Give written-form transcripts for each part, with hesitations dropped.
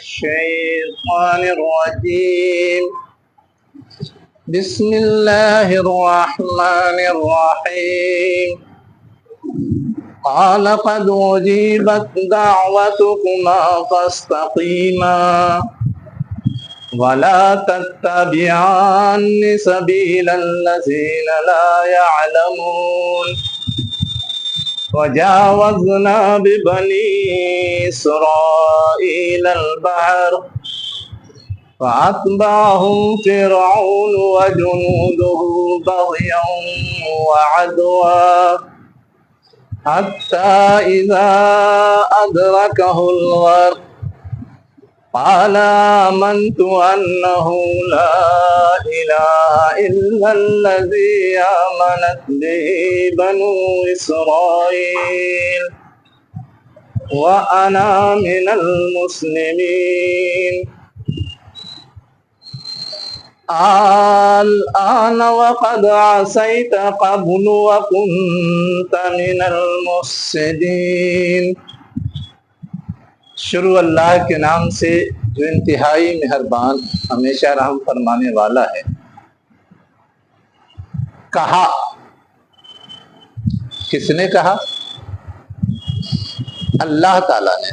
الشيطان الرجيم. بسم الله الرحمن الرحيم. قال قد أجيبت دعوتكما فاستقيما ولا تتبعان سبيل الذين لا يعلمون. وجاوزنا ببني إسرائيل البحر فأتبعهم فرعون وجنوده بغيا وعدوا حتى إذا أدركه الغرق قال آمنت أنه لا إله إلا الذي آمنت به بنو إسرائيل وأنا من المسلمين. الآن وقد عصيت قبل وكنت من المفسدين. شروع اللہ کے نام سے جو انتہائی مہربان ہمیشہ رحم فرمانے والا ہے. کہا، کس نے کہا؟ اللہ تعالیٰ نے.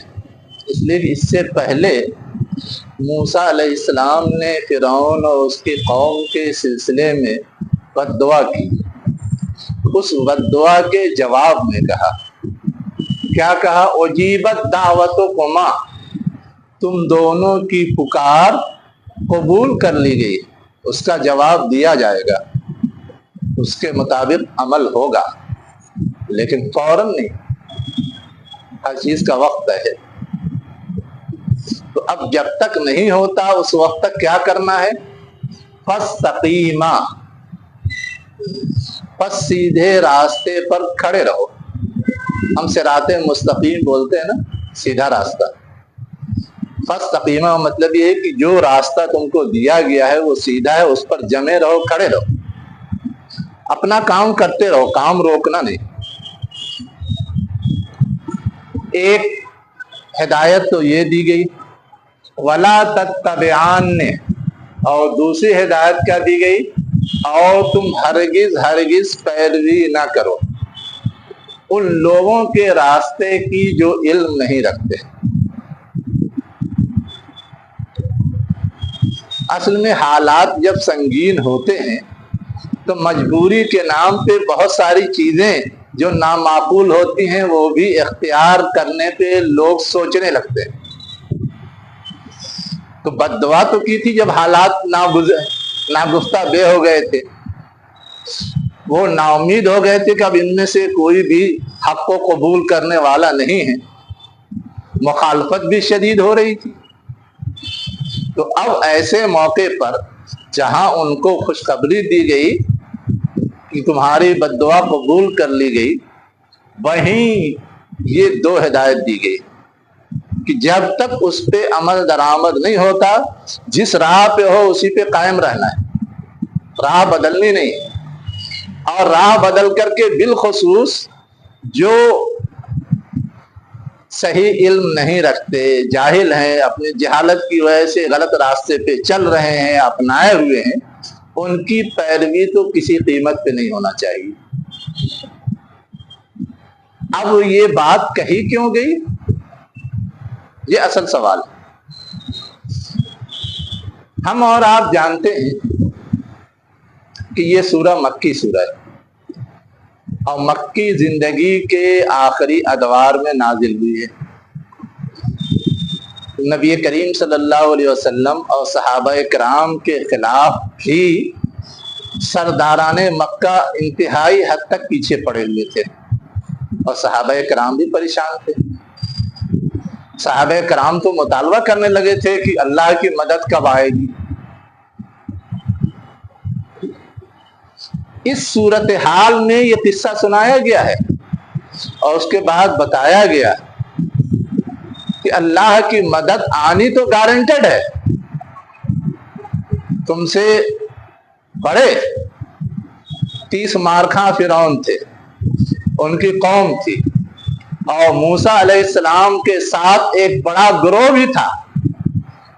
اس لیے اس سے پہلے موسیٰ علیہ السلام نے فرعون اور اس کی قوم کے سلسلے میں بد دعا کی. اس بد دعا کے جواب میں کہا، کیا کہا؟ اجیبت دعوتکما، تم دونوں کی پکار قبول کر لی گئی، اس کا جواب دیا جائے گا، اس کے مطابق عمل ہوگا، لیکن فوراً نہیں، ہر چیز کا وقت ہے. تو اب جب تک نہیں ہوتا اس وقت تک کیا کرنا ہے؟ فاستقیما، پس سیدھے راستے پر کھڑے رہو. ہم صراط مستقیم بولتے ہیں نا، سیدھا راستہ. فاستقیما مطلب یہ ہے کہ جو راستہ تم کو دیا گیا ہے وہ سیدھا ہے، اس پر جمے رہو، کھڑے رہو، اپنا کام کرتے رہو، کام روکنا نہیں. ایک ہدایت تو یہ دی گئی ولا تتبعان، اور دوسری ہدایت کیا دی گئی؟ اور تم ہرگز ہرگز پیروی نہ کرو ان لوگوں کے راستے کی جو علم نہیں رکھتے. اصل میں حالات جب سنگین ہوتے ہیں تو مجبوری کے نام پہ بہت ساری چیزیں جو نامعقول ہوتی ہیں وہ بھی اختیار کرنے پہ لوگ سوچنے لگتے ہیں. تو بد دعا تو کی تھی جب حالات ناگفتہ بے ہو گئے تھے، وہ نا امید ہو گئے تھے کہ اب ان میں سے کوئی بھی حق کو قبول کرنے والا نہیں ہے، مخالفت بھی شدید ہو رہی تھی. تو اب ایسے موقع پر جہاں ان کو خوشخبری دی گئی کہ تمہاری بد دعا قبول کر لی گئی، وہیں یہ دو ہدایت دی گئی کہ جب تک اس پہ عمل درآمد نہیں ہوتا، جس راہ پہ ہو اسی پہ قائم رہنا ہے، راہ بدلنی نہیں. اور راہ بدل کر کے بالخصوص جو صحیح علم نہیں رکھتے، جاہل ہیں، اپنی جہالت کی وجہ سے غلط راستے پہ چل رہے ہیں، اپنائے ہوئے ہیں، ان کی پیروی تو کسی قیمت پہ نہیں ہونا چاہیے. اب یہ بات کہی کیوں گئی؟ یہ اصل سوال ہے. ہم اور آپ جانتے ہیں کہ یہ سورہ مکی سورہ ہے اور مکی زندگی کے آخری ادوار میں نازل ہوئی ہے. نبی کریم صلی اللہ علیہ وسلم اور صحابہ کرام کے خلاف بھی سرداران مکہ انتہائی حد تک پیچھے پڑے ہوئے تھے اور صحابہ کرام بھی پریشان تھے. صحابہ کرام تو مطالبہ کرنے لگے تھے کہ اللہ کی مدد کب آئے گی. اس صورتحال میں یہ قصہ سنایا گیا ہے اور اس کے بعد بتایا گیا کہ اللہ کی مدد آنی تو گارنٹیڈ ہے. تم سے بڑے 30 مارکھاں فرعون تھے، ان کی قوم تھی، اور موسیٰ علیہ السلام کے ساتھ ایک بڑا گروہ بھی تھا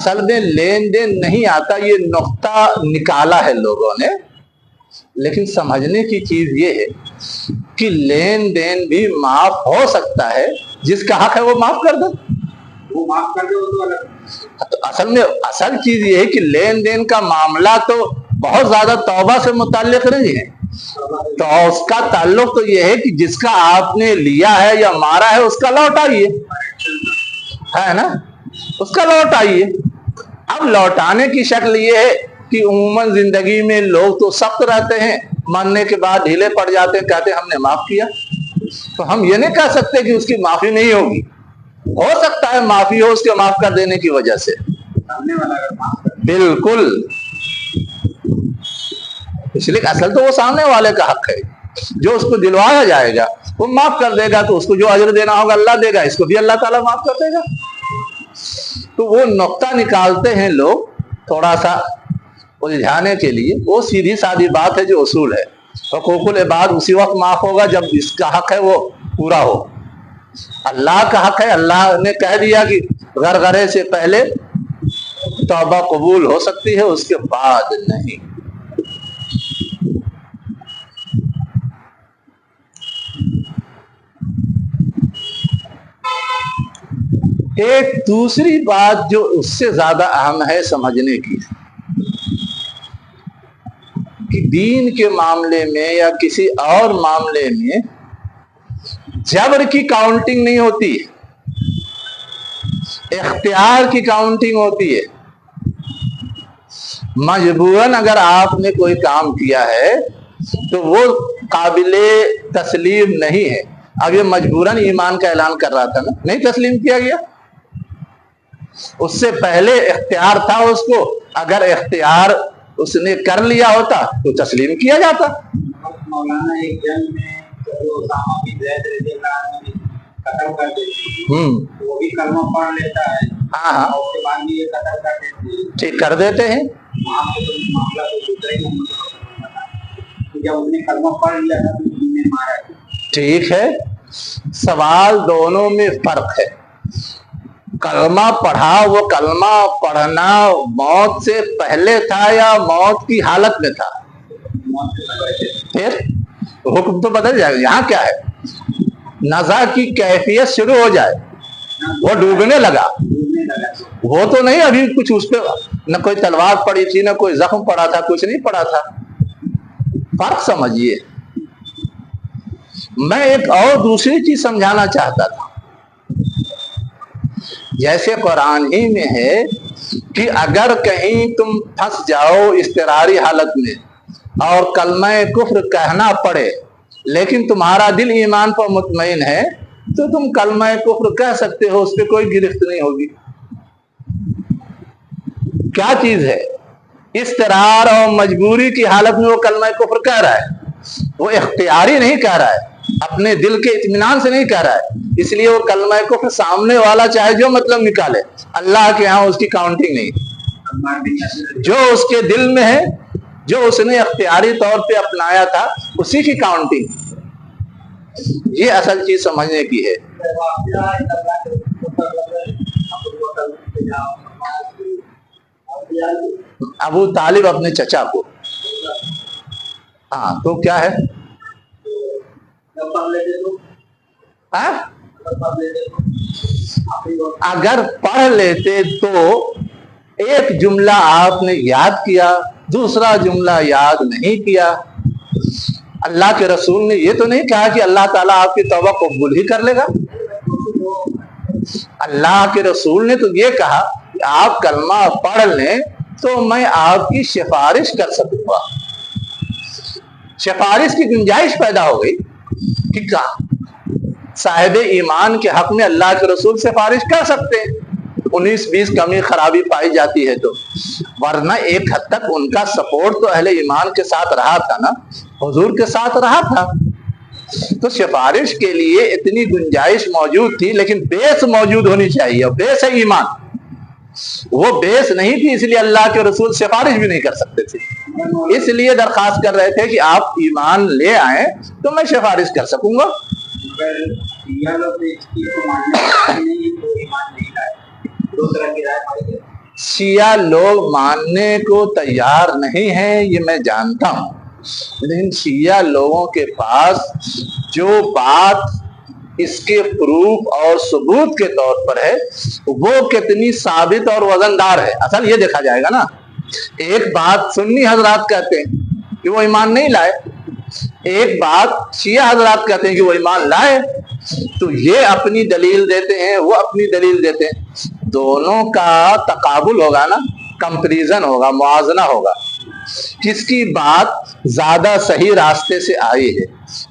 اصل میں لین دین نہیں آتا، یہ نقطہ نکالا ہے لوگوں نے، لیکن سمجھنے کی چیز یہ ہے کہ لین دین بھی معاف ہو سکتا ہے، جس کا حق ہے وہ معاف کر دو، وہ معاف کر دے وہ تو الگ۔ تو اصل میں اصل چیز یہ ہے کہ لین دین کا معاملہ تو بہت زیادہ توبہ سے متعلق نہیں ہے، تو اس کا تعلق تو یہ ہے کہ جس کا آپ نے لیا ہے یا مارا ہے اس کا لوٹائیے، ہے نا، اس کا لوٹائیے۔ اب لوٹانے کی شکل یہ ہے کہ عموماً زندگی میں لوگ تو سخت رہتے ہیں، مرنے کے بعد ڈھیلے پڑ جاتے ہیں، کہتے ہیں ہم نے معاف کیا، تو ہم یہ نہیں کہہ سکتے کہ اس کی معافی نہیں ہوگی، ہو سکتا ہے معافی ہو اس کے معاف کر دینے کی وجہ سے، سامنے والا اگر معاف کر دے۔ بالکل، اس لیے اصل تو وہ سامنے والے کا حق ہے، جو اس کو دلوایا جائے گا وہ معاف کر دے گا، تو اس کو جو اجر دینا ہوگا اللہ دے گا، اس کو بھی اللہ تعالیٰ معاف کر دے گا۔ تو وہ نقطہ نکالتے ہیں لوگ تھوڑا سا الجھانے کے لیے، وہ سیدھی سادی بات ہے جو اصول ہے۔ حقوق العباد اسی وقت معاف ہوگا جب اس کا حق ہے وہ پورا ہو۔ اللہ کا حق ہے، اللہ نے کہہ دیا کہ غرغرے سے پہلے توبہ قبول ہو سکتی ہے، اس کے بعد نہیں۔ ایک دوسری بات جو اس سے زیادہ اہم ہے سمجھنے کی، کہ دین کے معاملے میں یا کسی اور معاملے میں جبر کی کاؤنٹنگ نہیں ہوتی ہے، اختیار کی کاؤنٹنگ ہوتی ہے۔ مجبوراً اگر آپ نے کوئی کام کیا ہے تو وہ قابل تسلیم نہیں ہے۔ اب یہ مجبوراً ایمان کا اعلان کر رہا تھا نا، نہیں تسلیم کیا گیا، اس سے پہلے اختیار تھا اس کو، اگر اختیار اس نے کر لیا ہوتا تو تسلیم کیا جاتا۔ مولانا ایک جنگ میں جو اسامہ بن زید رضی اللہ عنہ نے قتل کر دیتے، وہ بھی کلمہ پڑھ لیتا ہے، ہاں اور اس کے بعد بھی یہ قتل کر دیتے ہیں، ٹھیک کر دیتے ہیں۔ وہاں پہ تو معاملہ تو دوسرا ہی ہے، جب اس نے کلمہ پڑھ لیا تھا تو انہوں نے مارا۔ ٹھیک ہے، سوال دونوں میں فرق ہے۔ کلمہ پڑھا، وہ کلمہ پڑھنا موت سے پہلے تھا یا موت کی حالت میں تھا؟ پھر حکم تو بدل جائے گا۔ یہاں کیا ہے، نزا کی کیفیت شروع ہو جائے، وہ ڈوبنے لگا، وہ تو نہیں ابھی کچھ اس پہ نہ کوئی تلوار پڑی تھی نہ کوئی زخم پڑا تھا، کچھ نہیں پڑا تھا۔ فرق سمجھیے۔ میں ایک اور دوسری چیز سمجھانا چاہتا تھا، جیسے قرآن ہی میں ہے کہ اگر کہیں تم پھنس جاؤ اضطراری حالت میں اور کلمہ کفر کہنا پڑے لیکن تمہارا دل ایمان پر مطمئن ہے تو تم کلمہ کفر کہہ سکتے ہو، اس پہ کوئی گرفت نہیں ہوگی۔ کیا چیز ہے، اضطرار اور مجبوری کی حالت میں وہ کلمہ کفر کہہ رہا ہے، وہ اختیاری نہیں کہہ رہا ہے، اپنے دل کے اطمینان سے نہیں کہہ رہا ہے، اس لیے وہ کلمہ کفر سامنے والا چاہے جو مطلب نکالے، اللہ کے ہاں اس کی کاؤنٹنگ نہیں، جو اس کے دل میں ہے، جو اس نے اختیاری طور پہ اپنایا تھا اسی کی کاؤنٹنگ۔ یہ اصل چیز سمجھنے کی ہے۔ ابو طالب اپنے چچا کو، ہاں تو کیا ہے، اگر پڑھ لیتے تو ایک جملہ آپ نے یاد کیا، دوسرا جملہ یاد نہیں کیا۔ اللہ کے رسول نے یہ تو نہیں کہا کہ اللہ تعالیٰ آپ کی توبہ قبول ہی کر لے گا۔ اللہ کے رسول نے تو یہ کہا کہ آپ کلمہ پڑھ لیں تو میں آپ کی سفارش کر سکوں گا۔ سفارش کی گنجائش پیدا ہو گئی کہ صاحب ایمان کے حق میں اللہ کے رسول سفارش کر سکتے ہیں، 19-20 کمی خرابی پائی جاتی ہے تو، ورنہ ایک حد تک ان کا سپورٹ تو اہل ایمان کے ساتھ رہا تھا نا، حضور کے ساتھ رہا تھا، تو سفارش کے لیے اتنی گنجائش موجود تھی، لیکن بیس موجود ہونی چاہیے، اور بیس ہے ایمان۔ وہ بیس نہیں تھی، اس لیے اللہ کے رسول سفارش بھی نہیں کر سکتے تھے، اس لیے درخواست کر رہے تھے کہ آپ ایمان لے آئیں تو میں سفارش کر سکوں گا۔ شیعہ لوگ ماننے کو تیار نہیں ہیں، یہ میں جانتا ہوں، لیکن شیعہ لوگوں کے پاس جو بات اس کے پروف اور ثبوت کے طور پر ہے وہ کتنی ثابت اور وزندار ہے، اصل یہ دیکھا جائے گا نا۔ ایک بات سنی حضرات کہتے ہیں کہ وہ ایمان نہیں لائے، ایک بات شیعہ حضرات کہتے ہیں کہ وہ ایمان لائے، تو یہ اپنی دلیل دیتے ہیں، وہ اپنی دلیل دیتے ہیں، دونوں کا تقابل ہوگا نا، کمپریزن ہوگا، موازنہ ہوگا، کس کی بات زیادہ صحیح راستے سے آئی ہے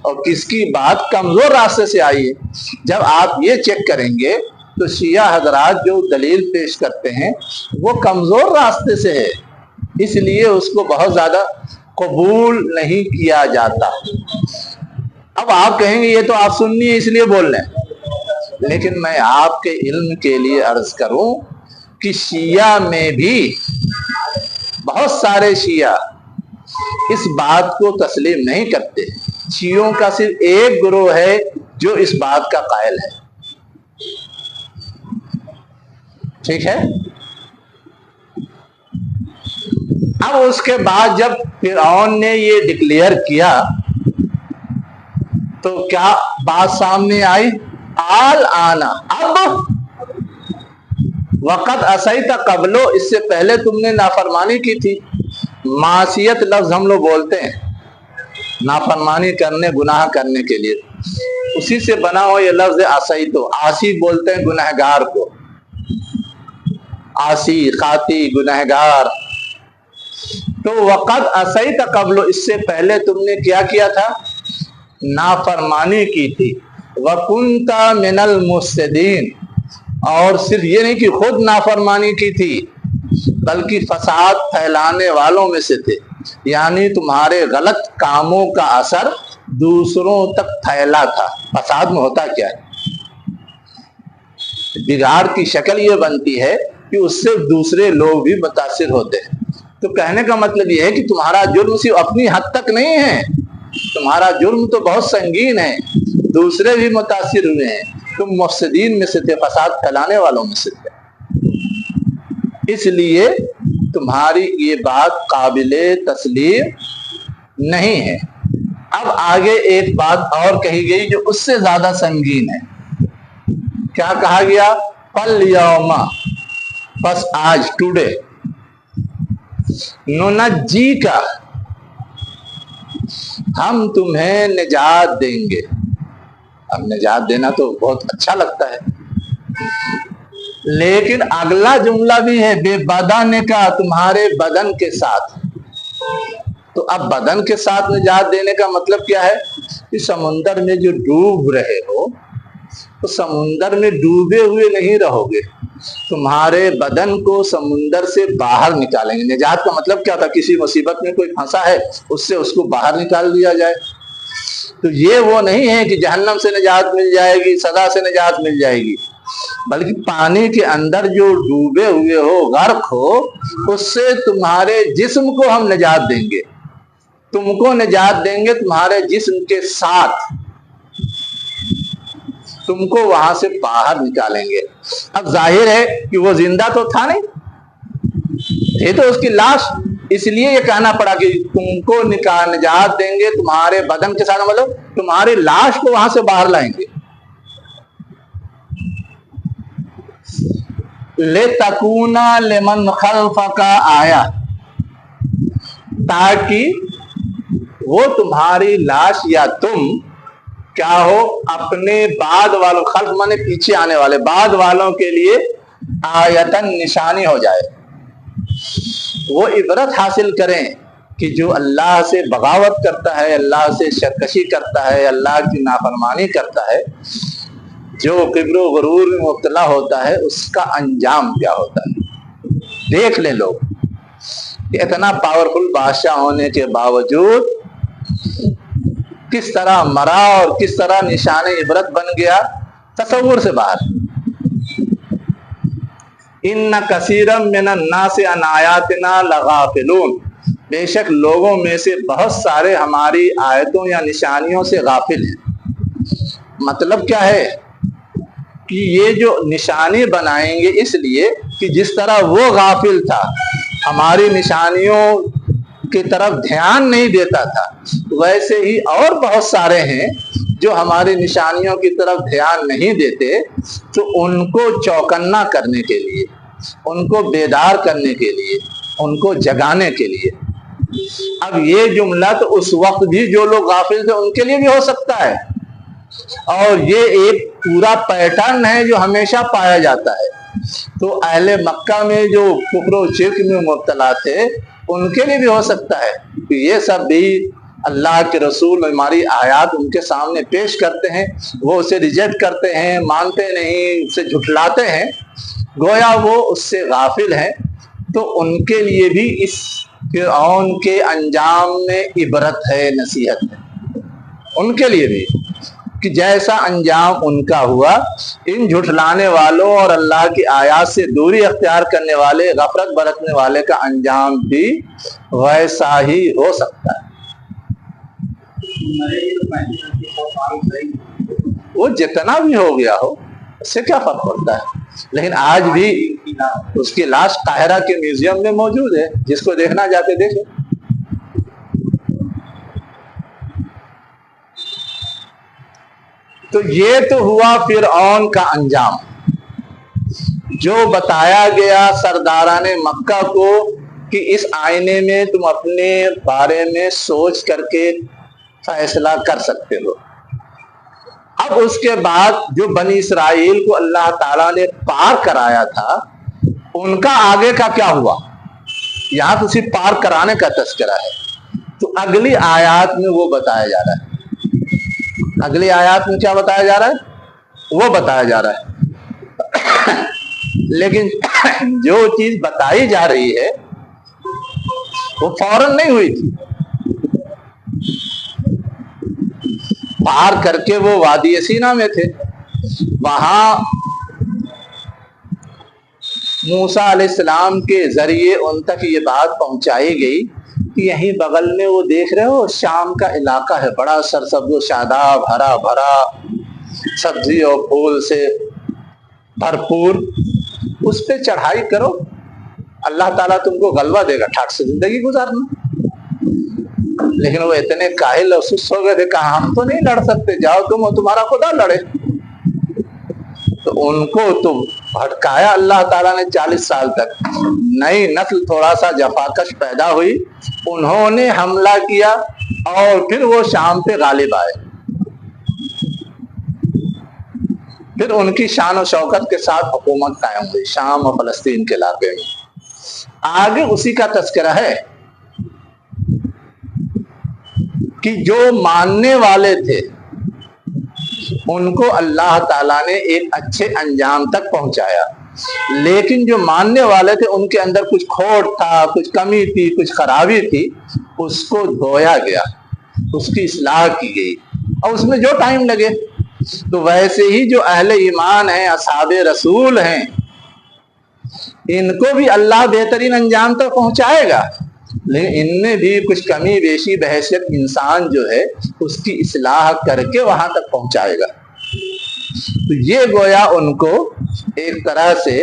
اور کس کی بات کمزور راستے سے آئی ہے۔ جب آپ یہ چیک کریں گے تو شیعہ حضرات جو دلیل پیش کرتے ہیں وہ کمزور راستے سے ہے، اس لیے اس کو بہت زیادہ قبول نہیں کیا جاتا۔ اب آپ کہیں گے یہ تو آپ سننی ہے اس لیے بول رہے ہیں، لیکن میں آپ کے علم کے لیے عرض کروں کہ شیعہ میں بھی بہت سارے شیعہ اس بات کو تسلیم نہیں کرتے، شیعوں کا صرف ایک گروہ ہے جو اس بات کا قائل ہے، ٹھیک ہے۔ اب اس کے بعد جب فرعون نے یہ ڈکلیئر کیا تو کیا بات سامنے آئی؟ آل آنا، اب وقت عصیت قبلو، اس سے پہلے تم نے نافرمانی کی تھی۔ معصیت لفظ ہم لوگ بولتے ہیں نافرمانی کرنے، گناہ کرنے کے لیے، اسی سے بنا ہو یہ لفظ عصیتو، عاصی بولتے ہیں گنہگار کو، عاصی، خاطی، گنہگار۔ تو وقت عصیت قبلو، اس سے پہلے تم نے کیا کیا تھا؟ نافرمانی کی تھی۔ وَكُنْتَ مِنَ الْمُفْسِدِينَ، اور صرف یہ نہیں کہ خود نافرمانی کی تھی بلکہ فساد پھیلانے والوں میں سے تھے، یعنی تمہارے غلط کاموں کا اثر دوسروں تک پھیلا تھا۔ فساد میں ہوتا کیا ہے؟ بگاڑ کی شکل یہ بنتی ہے کہ اس سے دوسرے لوگ بھی متاثر ہوتے ہیں۔ تو کہنے کا مطلب یہ ہے کہ تمہارا جرم صرف اپنی حد تک نہیں ہے، تمہارا جرم تو بہت سنگین ہے، دوسرے بھی متاثر ہوئے ہیں، تم مفسدین میں سے تھے، فساد پھیلانے والوں میں سے تھے، اس لیے تمہاری یہ بات قابل تسلیم نہیں ہے۔ اب آگے ایک بات اور کہی گئی جو اس سے زیادہ سنگین ہے۔ کیا کہا گیا؟ فَالْيَوْمَ، بس آج، ٹوڈے، نُنَجِّيكَ، ہم تمہیں نجات دیں گے۔ اب نجات دینا تو بہت اچھا لگتا ہے، لیکن اگلا جملہ بھی ہے بے بدن کا، تمہارے بدن کے ساتھ۔ تو اب بدن کے ساتھ نجات دینے کا مطلب کیا ہے؟ کہ سمندر میں جو ڈوب رہے ہو تو سمندر میں ڈوبے ہوئے نہیں رہو گے، تمہارے بدن کو سمندر سے باہر نکالیں گے۔ نجات کا مطلب کیا تھا؟ کسی مصیبت میں کوئی پھنسا ہے اس سے اس کو باہر نکال دیا جائے۔ تو یہ وہ نہیں ہے کہ جہنم سے نجات مل جائے گی، سزا سے نجات مل جائے گی، بلکہ پانی کے اندر جو ڈوبے ہوئے ہو، غرق ہو، اس سے تمہارے جسم کو ہم نجات دیں گے، تم کو نجات دیں گے تمہارے جسم کے ساتھ، تم کو وہاں سے باہر نکالیں گے۔ اب ظاہر ہے کہ وہ زندہ تو تھا نہیں، یہ تو اس کی لاش، اس لیے یہ کہنا پڑا کہ تم کو نجات دیں گے تمہارے بدن کے ساتھ، مطلب تمہاری لاش کو وہاں سے باہر لائیں گے۔ لِتَكُونَ لِمَنْ خَلْفَكَ آیَةً، تاکہ وہ تمہاری لاش یا تم کیا ہو، اپنے بعد والوں، خلف مانے پیچھے آنے والے، بعد والوں کے لیے آیتن، نشانی ہو جائے، وہ عبرت حاصل کریں کہ جو اللہ سے بغاوت کرتا ہے، اللہ سے سرکشی کرتا ہے، اللہ کی نافرمانی کرتا ہے، جو کبر و غرور میں مبتلا ہوتا ہے، اس کا انجام کیا ہوتا ہے۔ دیکھ لیں لوگ کہ اتنا پاورفل بادشاہ ہونے کے باوجود کس طرح مرا اور کس طرح نشان عبرت بن گیا، تصور سے باہر۔ ان کثیرا من الناس عن آیاتنا لغافلون، بے شک لوگوں میں سے بہت سارے ہماری آیتوں یا نشانیوں سے غافل ہیں۔ مطلب کیا ہے کہ یہ جو نشانی بنائیں گے اس لیے کہ جس طرح وہ غافل تھا، ہماری نشانیوں کی طرف دھیان نہیں دیتا تھا، ویسے ہی اور بہت سارے ہیں جو ہماری نشانیوں کی طرف دھیان نہیں دیتے، تو ان کو چوکنا کرنے کے لیے، ان کو بیدار کرنے کے لیے، ان کو جگانے کے لیے۔ اب یہ جملہ تو اس وقت بھی جو لوگ غافل تھے ان کے لیے بھی ہو سکتا ہے، اور یہ ایک پورا پیٹرن ہے جو ہمیشہ پایا جاتا ہے۔ تو اہل مکہ میں جو کفر و شرک میں مبتلا تھے ان کے لیے بھی ہو سکتا ہے کہ یہ سب بھی اللہ کے رسول ہماری آیات ان کے سامنے پیش کرتے ہیں، وہ اسے ریجیکٹ کرتے ہیں، مانتے نہیں، اسے جھٹلاتے ہیں، گویا وہ اس سے غافل ہیں۔ تو ان کے لیے بھی اس فرعون کے انجام میں عبرت ہے، نصیحت ہے ان کے لیے بھی، کہ جیسا انجام ان کا ہوا، ان جھٹلانے والوں اور اللہ کی آیات سے دوری اختیار کرنے والے، غفلت برتنے والے کا انجام بھی ویسا ہی ہو سکتا ہے۔ وہ جتنا بھی ہو گیا ہو اس سے کیا فرق پڑتا ہے، لیکن آج بھی اس کی لاش قاہرہ کے میوزیم میں موجود ہے، جس کو دیکھنا جاتے دیکھیں۔ تو یہ تو ہوا فرعون کا انجام، جو بتایا گیا سرداران مکہ کو کہ اس آئینے میں تم اپنے بارے میں سوچ کر کے فیصلہ کر سکتے ہو۔ اب اس کے بعد جو بنی اسرائیل کو اللہ تعالیٰ نے پار کرایا تھا، ان کا آگے کا کیا ہوا؟ یہاں تو صرف پار کرانے کا تذکرہ ہے، تو اگلی آیات میں وہ بتایا جا رہا ہے۔ اگلی آیات میں کیا بتایا جا رہا ہے؟ وہ بتایا جا رہا ہے۔ لیکن جو چیز بتائی جا رہی ہے وہ فوراً نہیں ہوئی تھی۔ پار کر کے وہ وادی سینا میں تھے، وہاں موسیٰ علیہ السلام کے ذریعے ان تک یہ بات پہنچائی گئی کہ یہیں بغل میں وہ دیکھ رہے ہو شام کا علاقہ ہے، بڑا سرسبز و شاداب، ہرا بھرا، سبزی اور پھول سے بھرپور، اس پہ چڑھائی کرو، اللہ تعالیٰ تم کو غلبہ دے گا، ٹھاٹ سے زندگی گزارنا۔ لیکن وہ اتنے کاہل اور سست ہو گئے تھے، کہا ہم تو نہیں لڑ سکتے، جاؤ تم اور تمہارا خدا لڑے۔ تو ان کو تو بھٹکایا اللہ تعالیٰ نے 40 سال تک، نئی نسل تھوڑا سا جفاکش پیدا ہوئی، انہوں نے حملہ کیا اور پھر وہ شام پہ غالب آئے، پھر ان کی شان و شوکت کے ساتھ حکومت قائم ہوئی شام اور فلسطین کے علاقے میں۔ آگے اسی کا تذکرہ ہے کہ جو ماننے والے تھے ان کو اللہ تعالیٰ نے ایک اچھے انجام تک پہنچایا، لیکن جو ماننے والے تھے ان کے اندر کچھ کھوٹ تھا، کچھ کمی تھی، کچھ خرابی تھی، اس کو دھویا گیا، اس کی اصلاح کی گئی، اور اس میں جو ٹائم لگے۔ تو ویسے ہی جو اہل ایمان ہیں، اصحاب رسول ہیں، ان کو بھی اللہ بہترین انجام تک پہنچائے گا، لیکن ان میں بھی کچھ کمی بیشی بحیثیت انسان جو ہے اس کی اصلاح کر کے وہاں تک پہنچائے گا۔ تو یہ گویا ان کو ایک طرح سے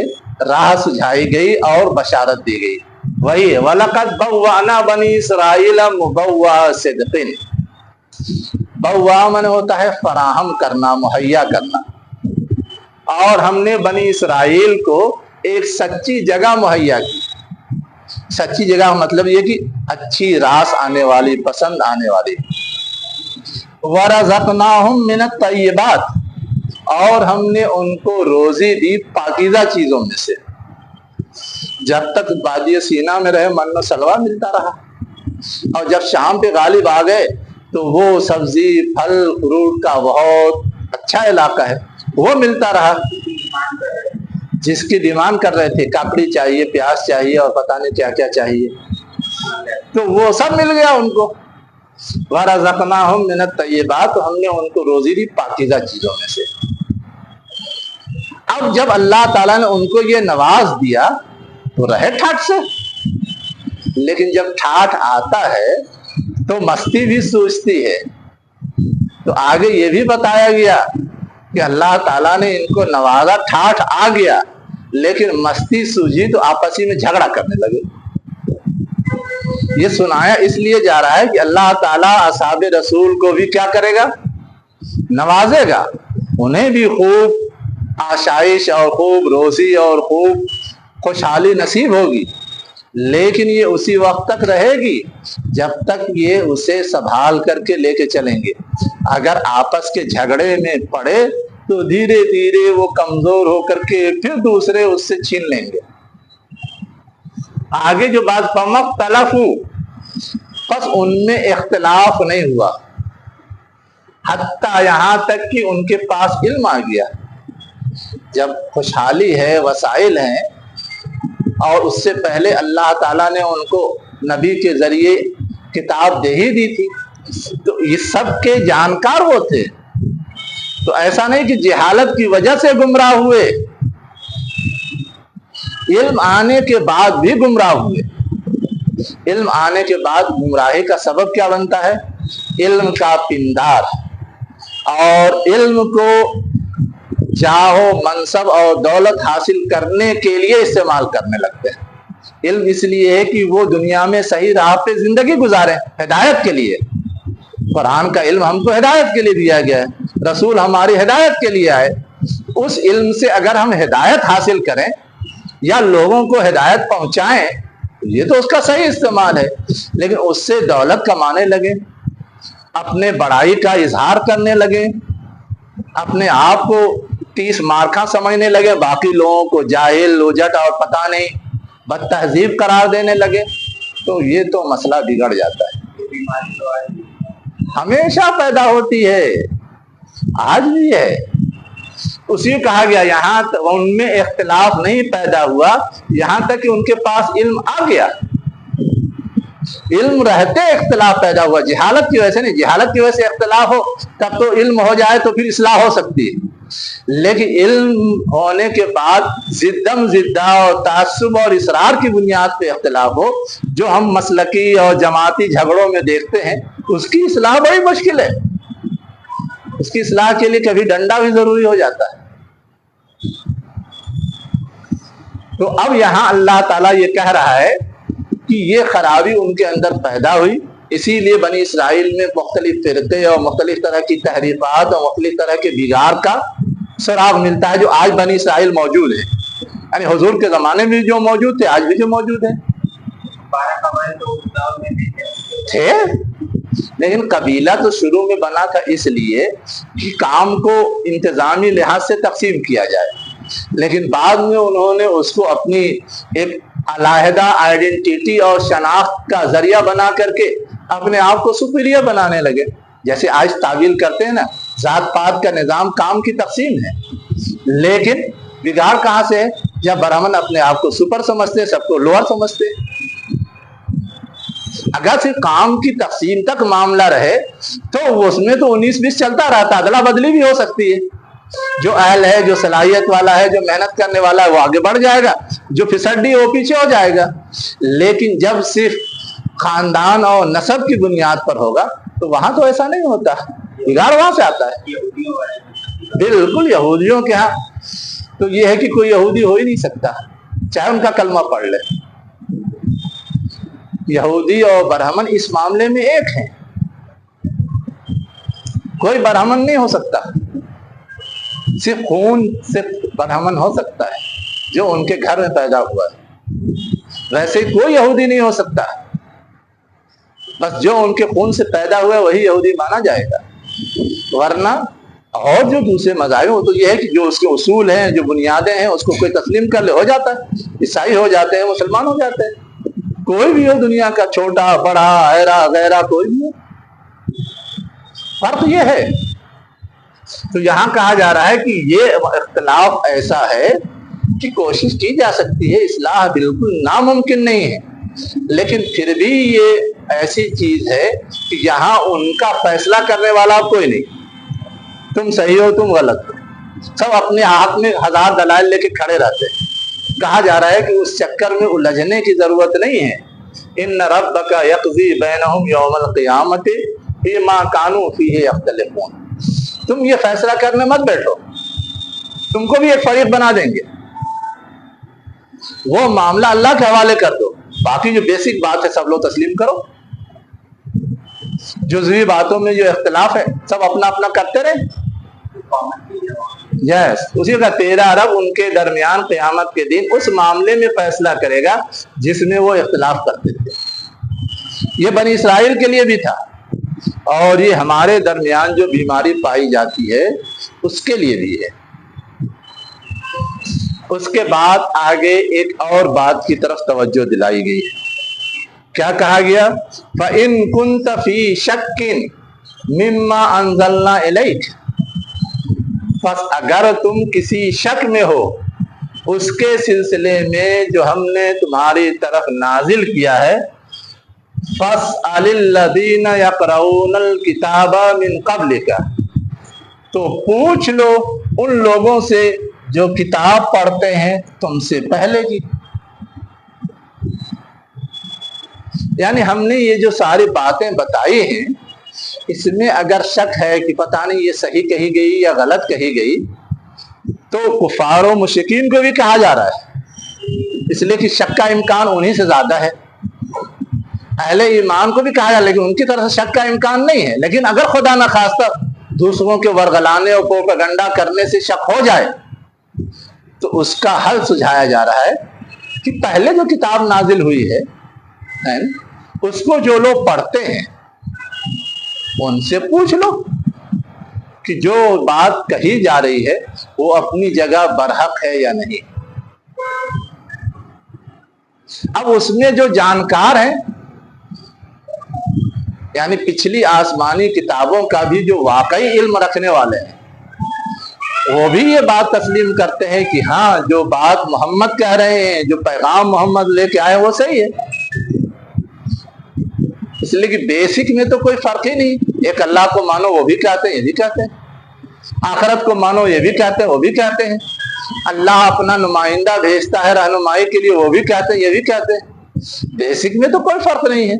راہ سجھائی گئی اور بشارت دی گئی، وہی ہے وَلَقَدْ بَوَّأْنَا بَنِي إِسْرَائِيلَ مُبَوَّعَ صِدْقٍ۔ بوا من ہوتا ہے فراہم کرنا، مہیا کرنا، اور ہم نے بنی اسرائیل کو ایک سچی جگہ مہیا کی۔ سچی جگہ مطلب یہ کہ اچھی راس آنے والی، پسند آنے والی۔ وَرَزَقْنَاهُمْ مِنَ الطَّيِّبَاتِ، اور ہم نے ان کو روزی دی پاکیزہ چیزوں میں سے۔ جب تک وادی سینا میں رہے من و سلوہ ملتا رہا، اور جب شام پہ غالب آ گئے تو وہ سبزی پھل فروٹ کا بہت اچھا علاقہ ہے، وہ ملتا رہا۔ جس کی ڈیمانڈ کر رہے تھے، کاکڑی چاہیے، پیاز چاہیے، اور پتہ نہیں کیا کیا چاہیے، تو وہ سب مل گیا ان کو۔ وَرَزَقْنَاهُمْ مِنَ الطَّيِّبَاتِ، تو ہم نے ان کو روزی دی پاکیزہ چیزوں میں سے۔ اب جب اللہ تعالیٰ نے ان کو یہ نواز دیا تو رہے ٹھاٹ سے، لیکن جب ٹھاٹ آتا ہے تو مستی بھی سوچتی ہے۔ تو آگے یہ بھی بتایا گیا کہ اللہ تعالیٰ نے ان کو نوازا, ٹھاٹھ آ گیا, لیکن مستی سوجی تو آپسی میں جھگڑا کرنے لگے. یہ سنایا اس لیے جا رہا ہے کہ اللہ تعالیٰ اصحاب رسول کو بھی کیا کرے گا, نوازے گا, انہیں بھی خوب آشائش اور خوب روزی اور خوب خوشحالی نصیب ہوگی, لیکن یہ اسی وقت تک رہے گی جب تک یہ اسے سنبھال کر کے لے کے چلیں گے. اگر آپس کے جھگڑے میں پڑے تو دھیرے دھیرے وہ کمزور ہو کر کے پھر دوسرے اس سے چھین لیں گے. آگے جو بات فَمَخْتَلَفُوا, بس ان میں اختلاف نہیں ہوا, حتیٰ یہاں تک کہ ان کے پاس علم آ گیا. جب خوشحالی ہے, وسائل ہیں, اور اس سے پہلے اللہ تعالیٰ نے ان کو نبی کے ذریعے کتاب دے ہی دی تھی, تو یہ سب کے جانکار وہ تھے. تو ایسا نہیں کہ جہالت کی وجہ سے گمراہ ہوئے, علم آنے کے بعد بھی گمراہ ہوئے. علم آنے کے بعد گمراہی کا سبب کیا بنتا ہے, علم کا پندار, اور علم کو چاہو منصب اور دولت حاصل کرنے کے لیے استعمال کرنے لگتے ہیں. علم اس لیے ہے کہ وہ دنیا میں صحیح راہ پہ زندگی گزاریں, ہدایت کے لیے. قرآن کا علم ہم کو ہدایت کے لیے دیا گیا ہے, رسول ہماری ہدایت کے لیے آئے. اس علم سے اگر ہم ہدایت حاصل کریں یا لوگوں کو ہدایت پہنچائیں, یہ تو اس کا صحیح استعمال ہے. لیکن اس سے دولت کمانے لگے, اپنے بڑائی کا اظہار کرنے لگے, اپنے آپ کو 30 مارکاں سمجھنے لگے, باقی لوگوں کو جاہل, لوجٹ اور پتہ نہیں بد تہذیب قرار دینے لگے, تو یہ تو مسئلہ بگڑ جاتا ہے. ہمیشہ پیدا ہوتی ہے, آج بھی ہے. اسی کہا گیا یہاں ان میں اختلاف نہیں پیدا ہوا یہاں تک کہ ان کے پاس علم آ گیا. علم رہتے اختلاف پیدا ہوا, جہالت کی وجہ سے نہیں. جہالت کی وجہ سے اختلاف ہو تب تو علم ہو جائے تو پھر اصلاح ہو سکتی ہے, لیکن علم ہونے کے بعد ضدم ضدہ اور تعصب اور اصرار کی بنیاد پہ اختلاف ہو, جو ہم مسلکی اور جماعتی جھگڑوں میں دیکھتے ہیں, اس کی اصلاح بڑی مشکل ہے. اس کی اصلاح کے لیے کبھی ڈنڈا بھی ضروری ہو جاتا ہے. تو اب یہاں اللہ تعالیٰ یہ کہہ رہا ہے کہ یہ خرابی ان کے اندر پیدا ہوئی, اسی لیے بنی اسرائیل میں مختلف فرقے اور مختلف طرح کی تحریفات اور مختلف طرح کے بگاڑ کا سراغ ملتا ہے, جو آج بنی اسرائیل موجود ہے. یعنی حضور کے زمانے میں جو موجود تھے, آج بھی جو موجود ہیں. تھے, لیکن قبیلہ تو شروع میں بنا تھا اس لیے کہ کام کو انتظامی لحاظ سے تقسیم کیا جائے, لیکن بعد میں انہوں نے اس کو اپنی ایک علیحدہ آئیڈینٹی اور شناخت کا ذریعہ بنا کر کے اپنے آپ کو سپیریئر بنانے لگے. جیسے آج تعویل کرتے ہیں نا, ذات پات کا نظام کام کی تقسیم ہے, لیکن بگاڑ کہاں سے ہے, جب برہمن اپنے آپ کو سپر سمجھتے, سب کو لوور سمجھتے. اگر صرف کام کی تقسیم تک معاملہ رہے تو اس میں تو 19-20 چلتا رہتا, ادلا بدلی بھی ہو سکتی ہے. جو اہل ہے, جو صلاحیت والا ہے, جو محنت کرنے والا ہے, وہ آگے بڑھ جائے گا, جو پھسڈی وہ پیچھے ہو جائے گا. لیکن جب صرف خاندان اور نسب کی بنیاد پر ہوگا تو وہاں تو ایسا نہیں ہوتا, بگاڑ وہاں سے آتا ہے. بالکل یہودیوں کے ہاں تو یہ ہے کہ کوئی یہودی ہو ہی نہیں سکتا چاہے ان کا کلمہ پڑھ لے. یہودی اور برہمن اس معاملے میں ایک ہیں, کوئی برہمن نہیں ہو سکتا, صرف خون سے برہمن ہو سکتا ہے جو ان کے گھر میں پیدا ہوا ہے. ویسے کوئی یہودی نہیں ہو سکتا, بس جو ان کے خون سے پیدا ہوا ہے وہی یہودی مانا جائے گا. ورنہ اور جو دوسرے مذاہب ہو تو یہ ہے کہ جو اس کے اصول ہیں, جو بنیادیں ہیں, اس کو کوئی تسلیم کر لے, ہو جاتا ہے. عیسائی ہو جاتے ہیں, مسلمان ہو جاتے ہیں, کوئی بھی ہو دنیا کا, چھوٹا بڑا ایرا غیرہ, کوئی بھی ہو. فرق یہ ہے. تو یہاں کہا جا رہا ہے کہ یہ اختلاف ایسا ہے کہ کوشش کی جا سکتی ہے, اصلاح بالکل ناممکن نہیں ہے, لیکن پھر بھی یہ ایسی چیز ہے کہ یہاں ان کا فیصلہ کرنے والا کوئی نہیں. تم صحیح ہو, تم غلط ہو, سب اپنے ہاتھ میں 1000 دلائل لے کے کھڑے رہتے ہیں. کہا جا رہا ہے کہ اس چکر میں الجھنے کی ضرورت نہیں ہے. ان ربک یقضی بینہم یوم القیامت فیما کانوا فیہ یختلفون. تم یہ فیصلہ کرنے مت بیٹھو، تم کو بھی ایک فریق بنا دیں گے، وہ معاملہ اللہ کے حوالے کر دو، باقی جو بیسک بات ہے سب لوگ تسلیم کرو، جزوی باتوں میں جو اختلاف ہے سب اپنا اپنا کرتے رہے۔ یس، اسی کا تیرا رب ان کے درمیان قیامت کے دن اس معاملے میں فیصلہ کرے گا جس میں وہ اختلاف کرتے تھے۔ یہ بنی اسرائیل کے لیے بھی تھا، اور یہ ہمارے درمیان جو بیماری پائی جاتی ہے اس کے لیے بھی ہے۔ اس کے بعد آگے ایک اور بات کی طرف توجہ دلائی گئی ہے، کیا کہا گیا؟ فَإِن كُنْتَ فِي شَكٍّ مِّمَّا أَنزَلْنَا إِلَيْكَ، پس اگر تم کسی شک میں ہو اس کے سلسلے میں جو ہم نے تمہاری طرف نازل کیا ہے، فَاسْأَلِ الَّذِينَ يَقْرَؤُونَ الْكِتَابَ مِنْ قَبْلِكَ، تو پوچھ لو ان لوگوں سے جو کتاب پڑھتے ہیں تم سے پہلے کی۔ یعنی ہم نے یہ جو ساری باتیں بتائی ہیں اس میں اگر شک ہے کہ پتہ نہیں یہ صحیح کہی گئی یا غلط کہی گئی، تو کفار و مشرکین کو بھی کہا جا رہا ہے، اس لیے کہ شک کا امکان انہی سے زیادہ ہے۔ اہل ایمان کو بھی کہا جا رہا ہے لیکن ان کی طرف سے شک کا امکان نہیں ہے، لیکن اگر خدا نخواستہ دوسروں کے ورغلانے اور پروپیگنڈا کرنے سے شک ہو جائے تو اس کا حل سجھایا جا رہا ہے کہ پہلے جو کتاب نازل ہوئی ہے اس کو جو لوگ پڑھتے ہیں ان سے پوچھ لو کہ جو بات کہی جا رہی ہے وہ اپنی جگہ برحق ہے یا نہیں۔ اب اس میں جو جانکار ہیں، یعنی پچھلی آسمانی کتابوں کا بھی جو واقعی علم رکھنے والے ہیں، وہ بھی یہ بات تسلیم کرتے ہیں کہ ہاں جو بات محمد کہہ رہے ہیں، جو پیغام محمد لے کے آئے وہ صحیح ہے۔ اس لیے کہ بیسک میں تو کوئی فرق ہی نہیں، ایک اللہ کو مانو وہ بھی کہتے ہیں یہ بھی کہتے ہیں، آخرت کو مانو یہ بھی کہتے ہیں وہ بھی کہتے ہیں، اللہ اپنا نمائندہ بھیجتا ہے رہنمائی کے لیے وہ بھی کہتے ہیں یہ بھی کہتے ہیں، بیسک میں تو کوئی فرق نہیں ہے۔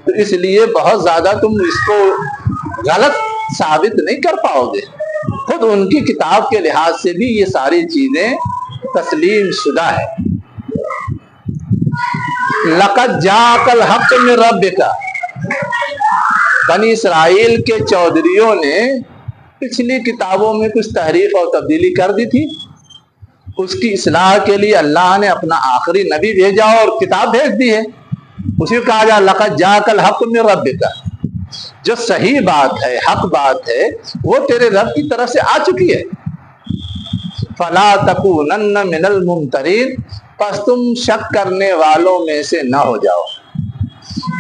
تو اس لیے بہت زیادہ تم اس کو غلط ثابت نہیں کر پاؤ گے، خود ان کی کتاب کے لحاظ سے بھی یہ ساری چیزیں تسلیم شدہ ہے۔ لَقَدْ جَاءَكَ الْحَقُّ مِنْ رَبِّكَ، بنی اسرائیل کے چودھریوں نے پچھلی کتابوں میں کچھ تحریف اور تبدیلی کر دی تھی، اس کی اصلاح کے لیے اللہ نے اپنا آخری نبی بھیجا اور کتاب بھیج دی ہے، اسی کو کہا جا لَقَدْ جَاءَكَ الْحَقُّ مِنْ رَبِّكَ، جو صحیح بات ہے، حق بات ہے، وہ تیرے رب کی طرف سے آ چکی ہے۔ فَلَا تَكُونَنَّ مِنَ الْمُمْتَرِينَ، پس تم شک کرنے والوں میں سے نہ ہو جاؤ۔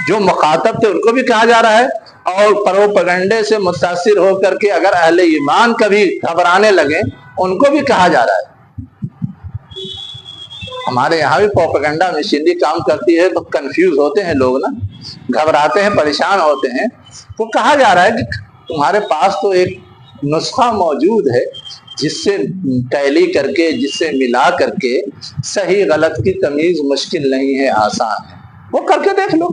جو مخاطب تھے ان کو بھی کہا جا رہا ہے، اور پروپیگنڈے سے متاثر ہو کر کے اگر اہل ایمان کبھی گھبرانے لگے ان کو بھی کہا جا رہا ہے۔ ہمارے یہاں بھی پروپیگنڈا مشینری کام کرتی ہے تو کنفیوز ہوتے ہیں لوگ، نا گھبراتے ہیں، پریشان ہوتے ہیں، تو کہا جا رہا ہے کہ تمہارے پاس تو ایک نسخہ موجود ہے جس سے ٹیلی کر کے، جس سے ملا کر کے صحیح غلط کی تمیز مشکل نہیں ہے، آسان ہے، وہ کر کے دیکھ لو۔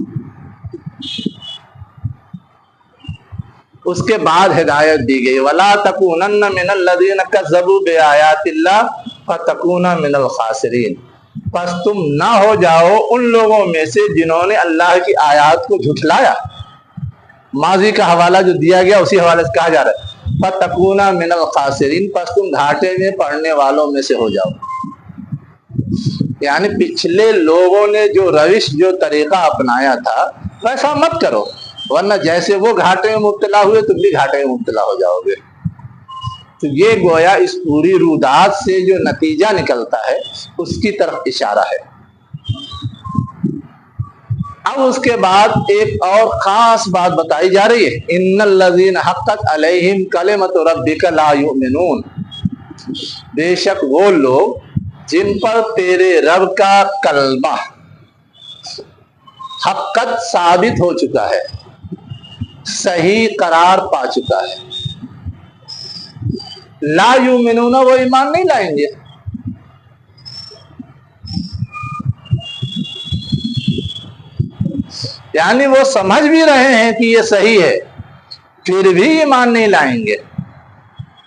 اس کے بعد ہدایت دی گئی وَلَا تَكُونَنَّ مِنَ الَّذِينَ كَذَّبُوا بِآيَاتِ اللَّهِ فَتَكُونَ مِنَ الْخَاسِرِينَ، پس تم نہ ہو جاؤ ان لوگوں میں سے جنہوں نے اللہ کی آیات کو جھٹلایا۔ ماضی کا حوالہ جو دیا گیا اسی حوالے سے کہا جا رہا ہے فَتَكُونَ مِنَ الْخَاسِرِينَ، پس تم گھاٹے میں پڑنے والوں میں سے ہو جاؤ۔ یعنی پچھلے لوگوں نے جو روش، جو طریقہ اپنایا تھا ویسا مت کرو، ورنہ جیسے وہ گھاٹے میں مبتلا ہوئے تم بھی گھاٹے میں مبتلا ہو جاؤ گے۔ تو یہ گویا اس پوری رودات سے جو نتیجہ نکلتا ہے اس کی طرف اشارہ ہے۔ اب اس کے بعد ایک اور خاص بات بتائی جا رہی ہے، ان الذین حقت علیہم کلمۃ ربک لا یؤمنون، بے شک وہ لوگ جن پر تیرے رب کا کلمہ حقت ثابت ہو چکا ہے، صحیح قرار پا چکا ہے، لا یؤمنون، وہ ایمان نہیں لائیں گے۔ یعنی وہ سمجھ بھی رہے ہیں کہ یہ صحیح ہے، پھر بھی ایمان نہیں لائیں گے۔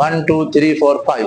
1 2 3 4 5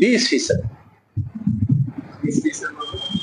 20%,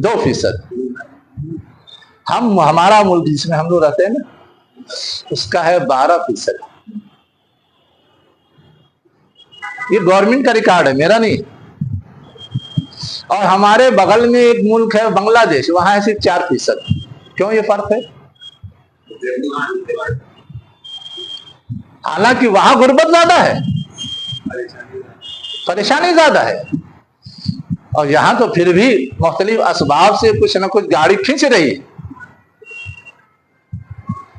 2%। ہمارا ملک جس میں ہم لوگ رہتے ہیں نا اس کا ہے 12%. یہ گورنمنٹ کا ریکارڈ ہے، میرا نہیں. اور ہمارے بغل میں ایک ملک ہے بنگلہ دیش، وہاں ہے صرف 4%. کیوں یہ فرق ہے؟ حالانکہ وہاں غربت زیادہ ہے، پریشانی زیادہ ہے، اور یہاں تو پھر بھی مختلف اسباب سے کچھ نہ کچھ گاڑی کھینچ رہی ہے،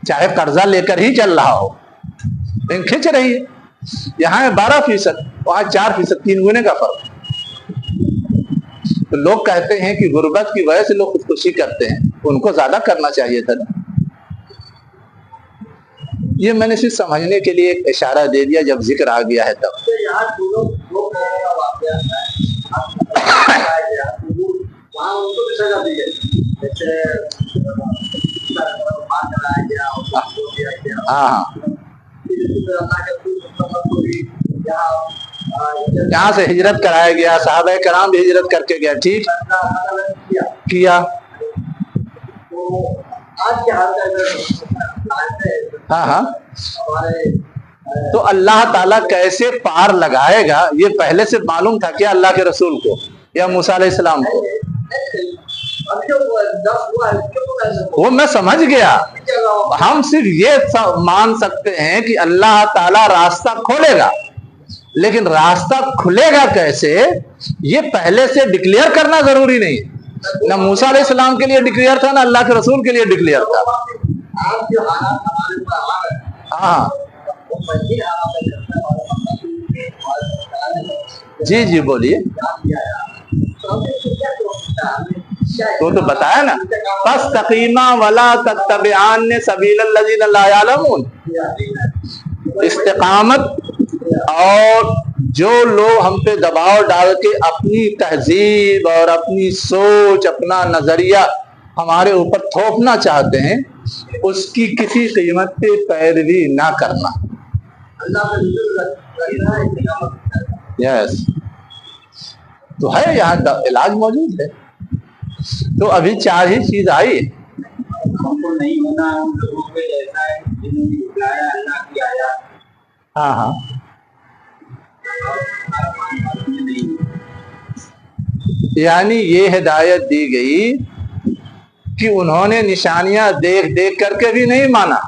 چاہے قرضہ لے کر ہی چل رہا ہو لیکن کھینچ رہی ہے. یہاں ہے 12%، وہاں 4%، 3 گنے کا فرق. تو لوگ کہتے ہیں کہ غربت کی وجہ سے لوگ خودکشی کرتے ہیں، ان کو زیادہ کرنا چاہیے تھا نا. یہ میں نے صرف سمجھنے کے لیے ایک اشارہ دے دیا جب ذکر آ گیا ہے تب. ہاں یہاں سے ہجرت کرایا گیا، صحابہ کرام بھی ہجرت کر کے گیا، ٹھیک کیا. ہاں تو اللہ تعالیٰ کیسے پار لگائے گا یہ پہلے سے معلوم تھا کیا اللہ کے رسول کو یا موسیٰ علیہ السلام کو؟ وہ میں سمجھ گیا. ہم صرف یہ مان سکتے ہیں کہ اللہ تعالیٰ راستہ کھولے گا، لیکن راستہ کھلے گا کیسے یہ پہلے سے ڈکلیئر کرنا ضروری نہیں. نہ موسیٰ علیہ السلام کے لیے ڈکلیئر تھا، نہ اللہ کے رسول کے لیے ڈکلیئر تھا. ہاں جی جی بولیے. تو بتایا نا، فاستقیما ولا تتبعان سبیل الذین لا یعلمون. استقامت، اور جو لوگ ہم پہ دباؤ ڈال کے اپنی تہذیب اور اپنی سوچ، اپنا نظریہ ہمارے اوپر تھوپنا چاہتے ہیں، اس کی کسی قیمت پہ پیروی نہ کرنا. یس تو ہے، یہاں علاج موجود ہے. تو ابھی 4 ہی چیز آئی. ہاں یعنی یہ ہدایت دی گئی کہ انہوں نے نشانیاں دیکھ دیکھ کر کے بھی نہیں مانا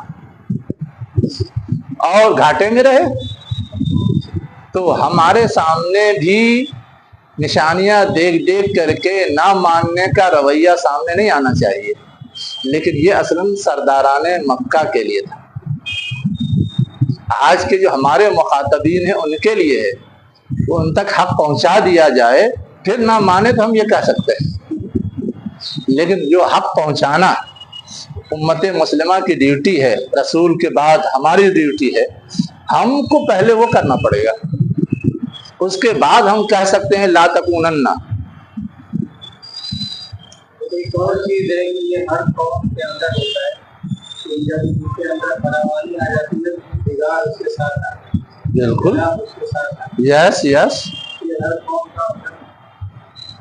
اور گھاٹے میں رہے. تو ہمارے سامنے بھی نشانیاں دیکھ دیکھ کر کے نہ ماننے کا رویہ سامنے نہیں آنا چاہیے، لیکن یہ اصلاً سرداران مکہ کے لیے تھا. آج کے جو ہمارے مخاطبین ہیں ان کے لیے ہے، وہ ان تک حق پہنچا دیا جائے، پھر نہ مانے تو ہم یہ کہہ سکتے ہیں. لیکن جو حق پہنچانا امت مسلمہ کی ڈیوٹی ہے، رسول کے بعد ہماری ڈیوٹی ہے، ہم کو پہلے وہ کرنا پڑے گا. اس کے بعد ہم کہہ سکتے ہیں لا تکونن. ایک اور چیز ہے کہ یہ ہر قوم کے اندر ہوتا ہے کہ جب ان کے اندر فراوانی آ جاتی ہے بگاڑ اس کے ساتھ آتا ہے. بالکل یس یہ ہر قوم کا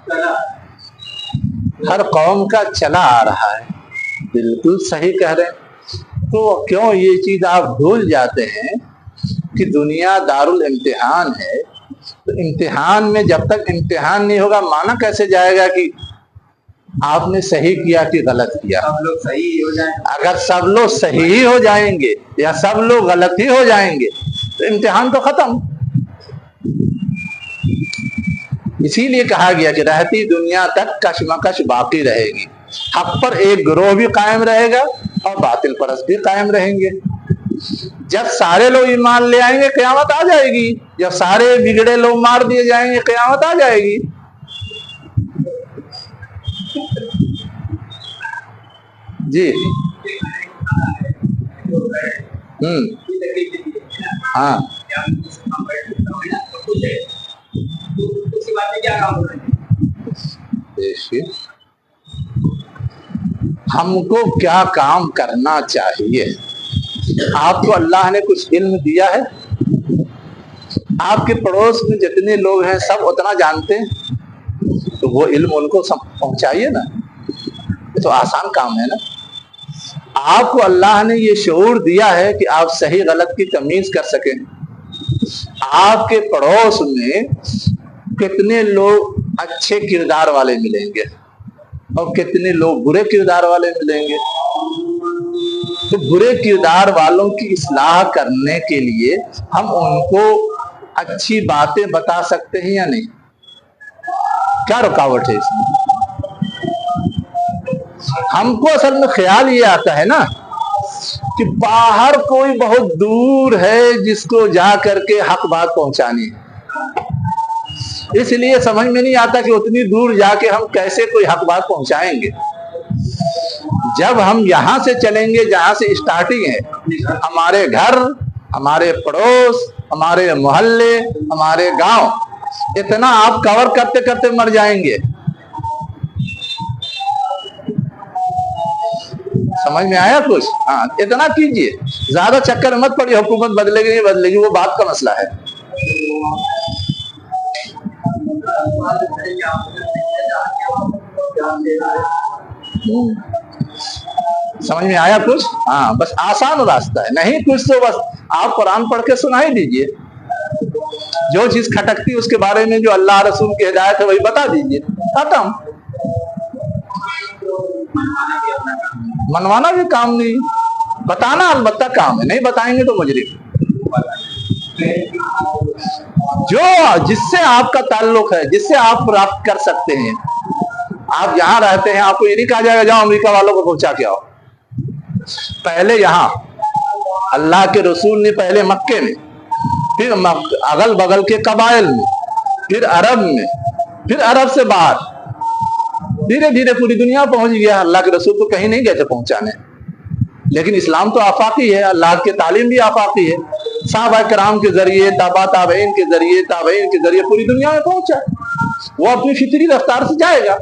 چلا، ہر قوم کا چلا آ رہا ہے. بالکل صحیح کہہ رہے ہیں. تو کیوں یہ چیز آپ بھول جاتے ہیں کہ دنیا دارالامتحان ہے، تو امتحان میں جب تک امتحان نہیں ہوگا مانا کیسے جائے گا کہ آپ نے صحیح کیا کہ غلط کیا؟ سب لوگ صحیح ہو جائیں. اگر سب لوگ صحیح ہو جائیں گے یا سب لوگ غلط ہی ہو جائیں گے تو امتحان تو ختم. اسی لیے کہا گیا کہ رہتی دنیا تک کشمکش باقی رہے گی. حق پر ایک گروہ بھی قائم رہے گا اور باطل پرست بھی قائم رہیں گے. جب سارے لوگ ایمان لے آئیں گے قیامت آ جائے گی، جب سارے بگڑے لوگ مار دیے جائیں گے قیامت آ جائے گی. جی ہاں ہم کو کیا کام کرنا چاہیے؟ آپ کو اللہ نے کچھ علم دیا ہے، آپ کے پڑوس میں جتنے لوگ ہیں سب اتنا جانتے ہیں، تو وہ علم ان کو پہنچائیے نا. یہ تو آسان کام ہے نا. آپ کو اللہ نے یہ شعور دیا ہے کہ آپ صحیح غلط کی تمیز کر سکیں. آپ کے پڑوس میں کتنے لوگ اچھے کردار والے ملیں گے اور کتنے لوگ برے کردار والے ملیں گے. تو برے کردار والوں کی اصلاح کرنے کے لیے ہم ان کو اچھی باتیں بتا سکتے ہیں یا نہیں؟ کیا رکاوٹ ہے اس میں؟ ہم کو اصل میں خیال یہ آتا ہے نا کہ باہر کوئی بہت دور ہے جس کو جا کر کے حق بات پہنچانی ہے. اس لیے سمجھ میں نہیں آتا کہ اتنی دور جا کے ہم کیسے کوئی حق بات پہنچائیں گے. جب ہم یہاں سے چلیں گے جہاں سے اسٹارٹنگ ہے، ہمارے گھر، ہمارے پڑوس، ہمارے محلے، ہمارے گاؤں، اتنا آپ کور کرتے کرتے مر جائیں گے. سمجھ میں آیا کچھ؟ ہاں، اتنا کیجئے، زیادہ چکر مت پڑی حکومت بدلے گی نہیں بدلے گی، وہ بات کا مسئلہ ہے. سمجھ میں آیا کچھ؟ ہاں، بس آسان راستہ ہے. نہیں کچھ تو بس آپ قرآن پڑھ کے سنا ہی دیجئے. جو چیز کھٹکتی اس کے بارے میں جو اللہ رسول کی ہدایت ہے وہی بتا دیجئے، ختم. منوانا بھی کام نہیں، بتانا البتہ کام ہے. نہیں بتائیں گے تو مجرم. جو جس سے آپ کا تعلق ہے، جس سے آپ رابط کر سکتے ہیں. آپ یہاں رہتے ہیں، آپ کو یہ نہیں کہا جائے گا جاؤ امریکہ والوں کو پہنچا کے آؤ. پہلے یہاں اللہ کے رسول نے پہلے مکے میں، پھر اگل بغل کے قبائل میں، پھر عرب میں، پھر عرب سے باہر، دھیرے دھیرے پوری دنیا پہنچ گیا. اللہ کے رسول تو کہیں نہیں گئے تھے پہنچانے. لیکن اسلام تو آفاقی ہے، اللہ کی تعلیم بھی آفاقی ہے. صحابہ کرام کے ذریعے، تابع تابعین کے ذریعے، تابعین کے ذریعے پوری دنیا میں پہنچا. وہ اپنی فطری رفتار سے جائے گا.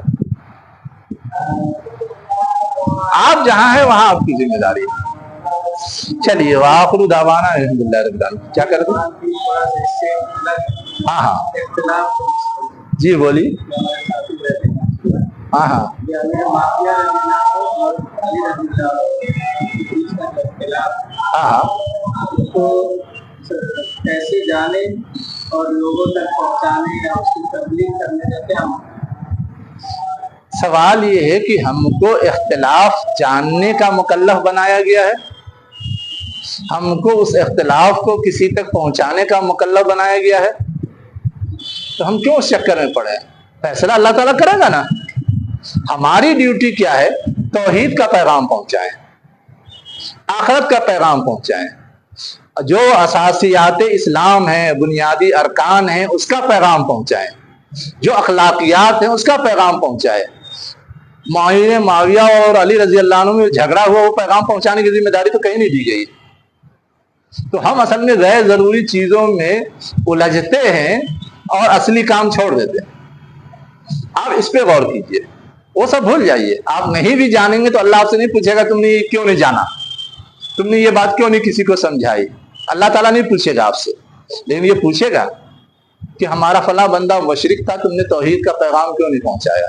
آپ جہاں ہیں وہاں آپ کی ذمہ داری ہے. چلیے، وآخر دعوانا الحمدللہ رب العالمین. کیا کر دیں؟ ہاں ہاں جی بولیے. ہاں ہاں ہاں ہاں کیسے جانے اور لوگوں تک پہنچانے یا اس کی تبلیغ کرنے کا کیا؟ سوال یہ ہے کہ ہم کو اختلاف جاننے کا مکلف بنایا گیا ہے، ہم کو اس اختلاف کو کسی تک پہنچانے کا مکلف بنایا گیا ہے. تو ہم کیوں اس چکر میں پڑے؟ فیصلہ اللہ تعالیٰ کرے گا نا. ہماری ڈیوٹی کیا ہے؟ توحید کا پیغام پہنچائیں، آخرت کا پیغام پہنچائیں، جو اساسیات اسلام ہیں، بنیادی ارکان ہیں، اس کا پیغام پہنچائیں، جو اخلاقیات ہیں اس کا پیغام پہنچائیں. معاویہ اور علی رضی اللہ عنہ میں جھگڑا ہوا، وہ پیغام پہنچانے کی ذمہ داری تو کہیں نہیں دی گئی. تو ہم اصل میں غیر ضروری چیزوں میں الجھتے ہیں اور اصلی کام چھوڑ دیتے ہیں. آپ اس پہ غور کیجئے، وہ سب بھول جائیے. آپ نہیں بھی جانیں گے تو اللہ آپ سے نہیں پوچھے گا تم نے یہ کیوں نہیں جانا، تم نے یہ بات کیوں نہیں کسی کو سمجھائی. اللہ تعالیٰ نہیں پوچھے گا آپ سے، لیکن یہ پوچھے گا کہ ہمارا فلاں بندہ مشرک تھا، تم نے توحید کا پیغام کیوں نہیں پہنچایا.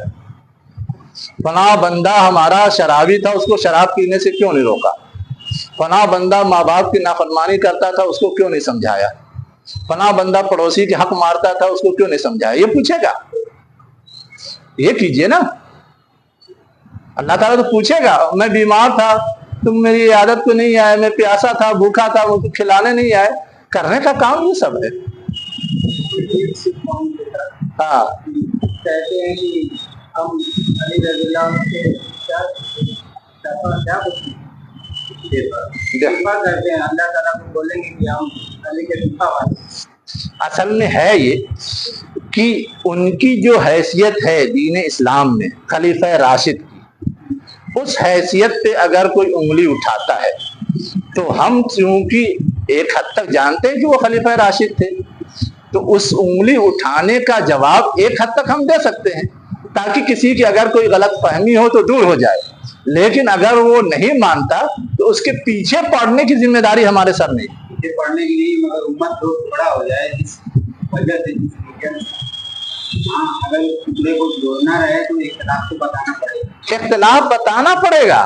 فلاں بندہ ہمارا شرابی تھا، اس کو شراب پینے سے کیوں نہیں روکا. فلاں بندہ ماں باپ کی نافرمانی کرتا تھا، اس کو کیوں نہیں سمجھایا. فلاں بندہ پڑوسی کے حق مارتا تھا، اس کو کیوں نہیں سمجھایا. یہ پوچھے گا. یہ کیجئے نا. اللہ تعالیٰ تو پوچھے گا. میں بیمار تھا، تم میری عادت کو نہیں آئے. میں پیاسا تھا، بھوکا تھا، وہ کھلانے نہیں آئے. کرنے کا کام یہ سب ہے. ہاں کہتے ہیں کہ ہم علی رضی اللہ عنہ کے دفاع کرتے ہیں، اللہ تعالیٰ کو بولیں گے کہ ہم علی کے دفاع والے. اصل میں ہے یہ کہ ان کی جو حیثیت ہے دین اسلام میں خلیفہ راشد کی، اس حیثیت پہ اگر کوئی انگلی اٹھاتا ہے تو ہم چونکہ ایک حد تک جانتے ہیں کہ وہ خلیفہ راشد تھے، تو اس انگلی اٹھانے کا جواب ایک حد تک ہم دے سکتے ہیں تاکہ کسی کی اگر کوئی غلط فہمی ہو تو دور ہو جائے. لیکن اگر وہ نہیں مانتا تو اس کے پیچھے پڑنے کی ذمہ داری ہمارے سر نہیں. پیچھے پڑنے کی نہیں، مگر امت کو بڑا ہو جائے جس وجہ سے. ہاں، اگر دوسرے کو جوڑنا رہے تو اختلاف کو بتانا پڑے گا. اختلاف بتانا پڑے گا،